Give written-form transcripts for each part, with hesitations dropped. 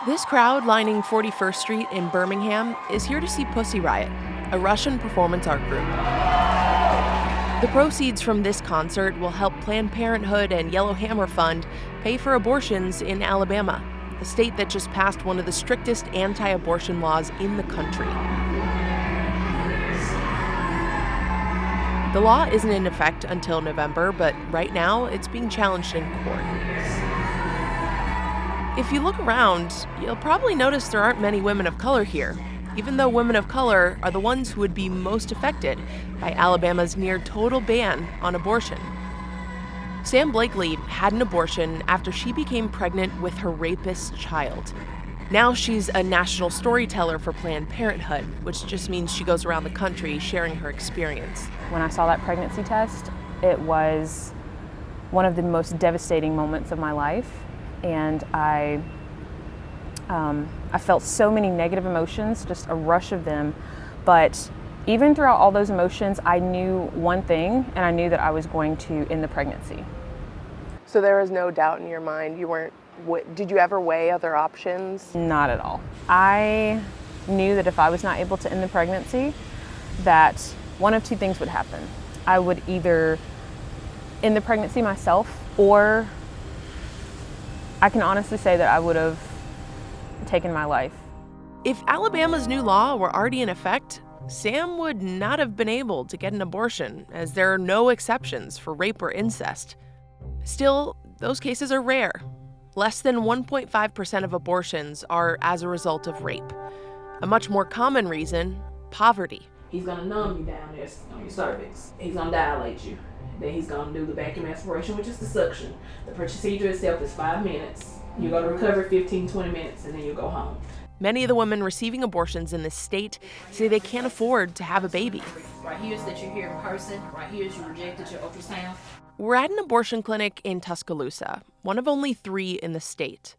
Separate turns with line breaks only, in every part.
This crowd lining 41st Street in Birmingham is here to see Pussy Riot, a Russian performance art group. The proceeds from this concert will help Planned Parenthood and Yellow Hammer Fund pay for abortions in Alabama, a state that just passed one of the strictest anti-abortion laws in the country. The law isn't in effect until November, but right now it's being challenged in court. If you look around, you'll probably notice there aren't many women of color here, even though women of color are the ones who would be most affected by Alabama's near total ban on abortion. Sam Blakely had an abortion after she became pregnant with her rapist's child. Now she's a national storyteller for Planned Parenthood, which just means she goes around the country sharing her experience.
When I saw that pregnancy test, it was one of the most devastating moments of my life. And I felt so many negative emotions, just a rush of them. But even throughout all those emotions, I knew one thing, and I knew that I was going to end the pregnancy.
So there was no doubt in your mind? Did you ever weigh other options?
Not at all. I knew that if I was not able to end the pregnancy, that one of two things would happen. I would either end the pregnancy myself, or I can honestly say that I would have taken my life.
If Alabama's new law were already in effect, Sam would not have been able to get an abortion, as there are no exceptions for rape or incest. Still, those cases are rare. Less than 1.5% of abortions are as a result of rape. A much more common reason, poverty.
He's gonna numb you down there on your cervix. He's gonna dilate you. Then he's gonna do the vacuum aspiration, which is the suction. The procedure itself is 5 minutes. You're gonna recover 15, 20 minutes, and then you'll go home.
Many of the women receiving abortions in this state say they can't afford to have a baby.
Right here is that you're here in person. Right here is you rejected your ultrasound.
We're at an abortion clinic in Tuscaloosa, one of only 3 in the state.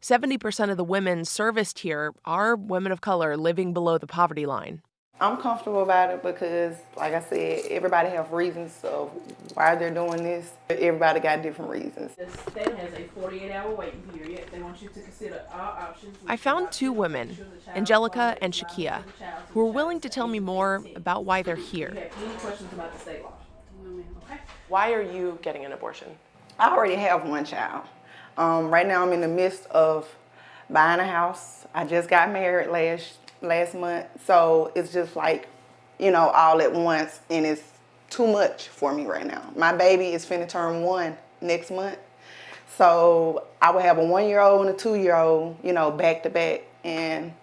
70% of the women serviced here are women of color living below the poverty line.
I'm comfortable about it because, like I said, everybody have reasons of why they're doing this. Everybody got different reasons.
The state has a 48-hour waiting period. They want you to consider all options.
I found 2 women, Angelica and Shakia, who are willing to tell me more about why they're here.
Do you have any questions about the state law? Okay.
Why are you getting an abortion?
I already have one child. Right now I'm in the midst of buying a house. I just got married last month, so it's just like, all at once, and it's too much for me right now. My baby is finna turn 1 next month, so I will have a 1-year-old and a 2-year-old, back to back, and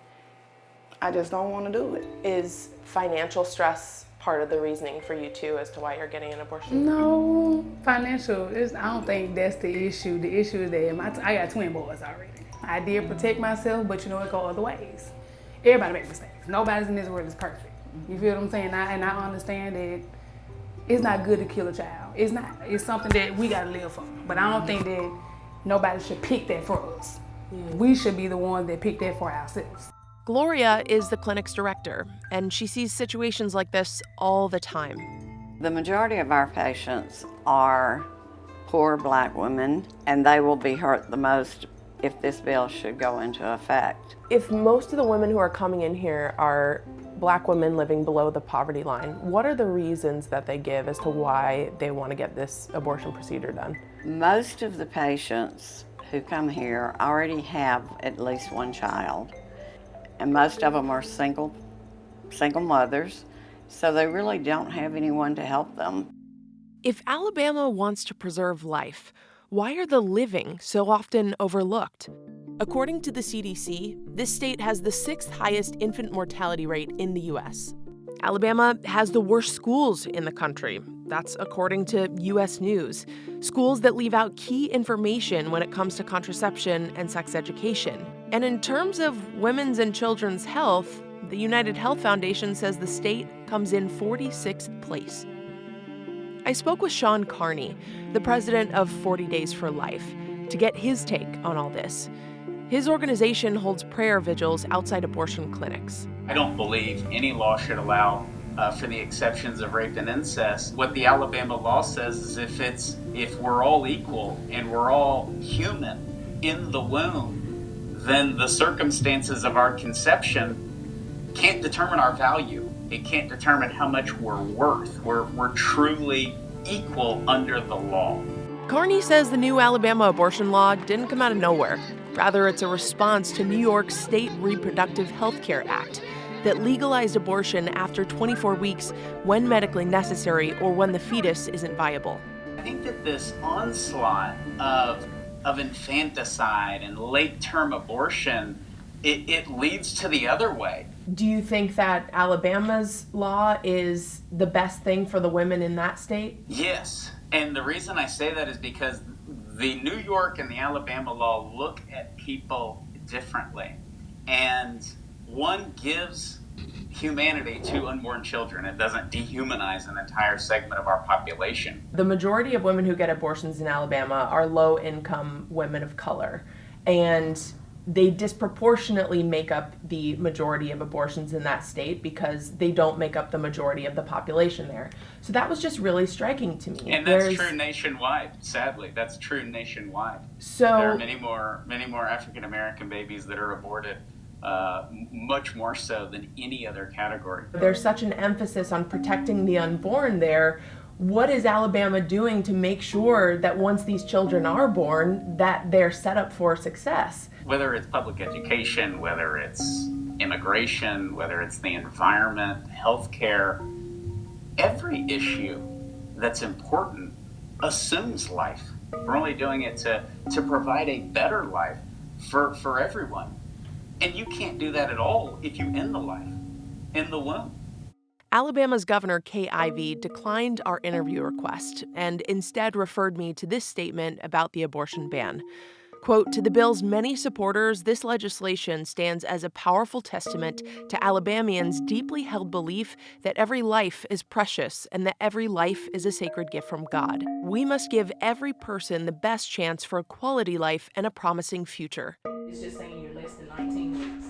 I just don't want to do it.
Is financial stress part of the reasoning for you too as to why you're getting an abortion?
No, financial, I don't think that's the issue. The issue is that I got twin boys already. I did protect myself, but it go other ways. Everybody makes mistakes. Nobody's in this world is perfect. You feel what I'm saying? And I understand that it's not good to kill a child. It's not. It's something that we gotta live for. But I don't think that nobody should pick that for us. We should be the ones that pick that for ourselves.
Gloria is the clinic's director, and she sees situations like this all the time.
The majority of our patients are poor Black women, and they will be hurt the most if this bill should go into effect.
If most of the women who are coming in here are Black women living below the poverty line, what are the reasons that they give as to why they want to get this abortion procedure done?
Most of the patients who come here already have at least one child, and most of them are single mothers, so they really don't have anyone to help them.
If Alabama wants to preserve life, why are the living so often overlooked? According to the CDC, this state has the 6th highest infant mortality rate in the U.S. Alabama has the worst schools in the country. That's according to U.S. News. Schools that leave out key information when it comes to contraception and sex education. And in terms of women's and children's health, the United Health Foundation says the state comes in 46th place. I spoke with Sean Carney, the president of 40 Days for Life, to get his take on all this. His organization holds prayer vigils outside abortion clinics.
I don't believe any law should allow for the exceptions of rape and incest. What the Alabama law says is if we're all equal and we're all human in the womb, then the circumstances of our conception can't determine our value. It can't determine how much we're worth. We're truly equal under the law.
Carney says the new Alabama abortion law didn't come out of nowhere. Rather, it's a response to New York's State Reproductive Health Care Act that legalized abortion after 24 weeks when medically necessary or when the fetus isn't viable.
I think that this onslaught of infanticide and late-term abortion, it leads to the other way.
Do you think that Alabama's law is the best thing for the women in that state?
Yes, and the reason I say that is because the New York and the Alabama law look at people differently. And one gives humanity to unborn children. It doesn't dehumanize an entire segment of our population.
The majority of women who get abortions in Alabama are low-income women of color, and they disproportionately make up the majority of abortions in that state because they don't make up the majority of the population there. So that was just really striking to me.
And that's true nationwide, sadly. That's true nationwide.
So
there are many more African American babies that are aborted, much more so than any other category.
There's such an emphasis on protecting the unborn there. What is Alabama doing to make sure that once these children are born, that they're set up for success?
Whether it's public education, whether it's immigration, whether it's the environment, healthcare, every issue that's important assumes life. We're only doing it to provide a better life for everyone. And you can't do that at all if you end the life in the womb.
Alabama's Governor Kay Ivey declined our interview request and instead referred me to this statement about the abortion ban. Quote, "To the bill's many supporters, this legislation stands as a powerful testament to Alabamians' deeply held belief that every life is precious and that every life is a sacred gift from God. We must give every person the best chance for a quality life and a promising future."
It's just saying you're less than 19 weeks.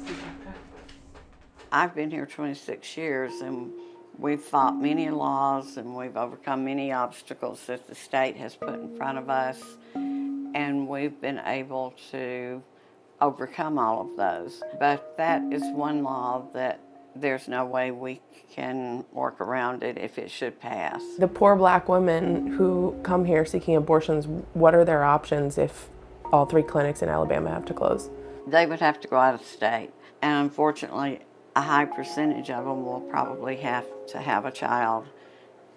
I've been here 26 years, and we've fought many laws, and we've overcome many obstacles that the state has put in front of us, and we've been able to overcome all of those. But that is one law that there's no way we can work around it if it should pass.
The poor black women who come here seeking abortions, what are their options if all 3 clinics in Alabama have to close?
They would have to go out of state, and unfortunately, a high percentage of them will probably have to have a child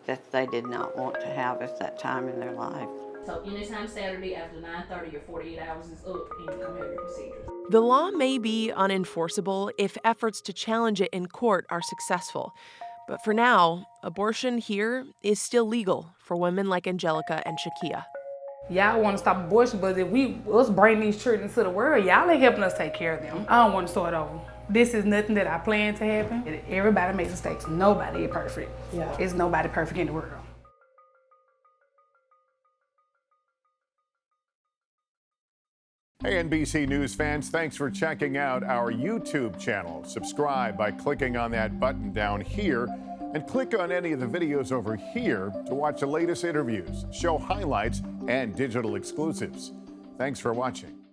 that they did not want to have at that time in their life.
So anytime Saturday after 9:30, your 48 hours is up and you come have your procedures.
The law may be unenforceable if efforts to challenge it in court are successful. But for now, abortion here is still legal for women like Angelica and Shakia.
Y'all want to stop abortion, but if us bring these children to the world, y'all ain't helping us take care of them. I don't want to start over. This is nothing that I plan to happen. Everybody makes mistakes. Nobody is perfect.
Yeah.
It's nobody perfect in the world.
Hey, NBC News fans, thanks for checking out our YouTube channel. Subscribe by clicking on that button down here and click on any of the videos over here to watch the latest interviews, show highlights, and digital exclusives. Thanks for watching.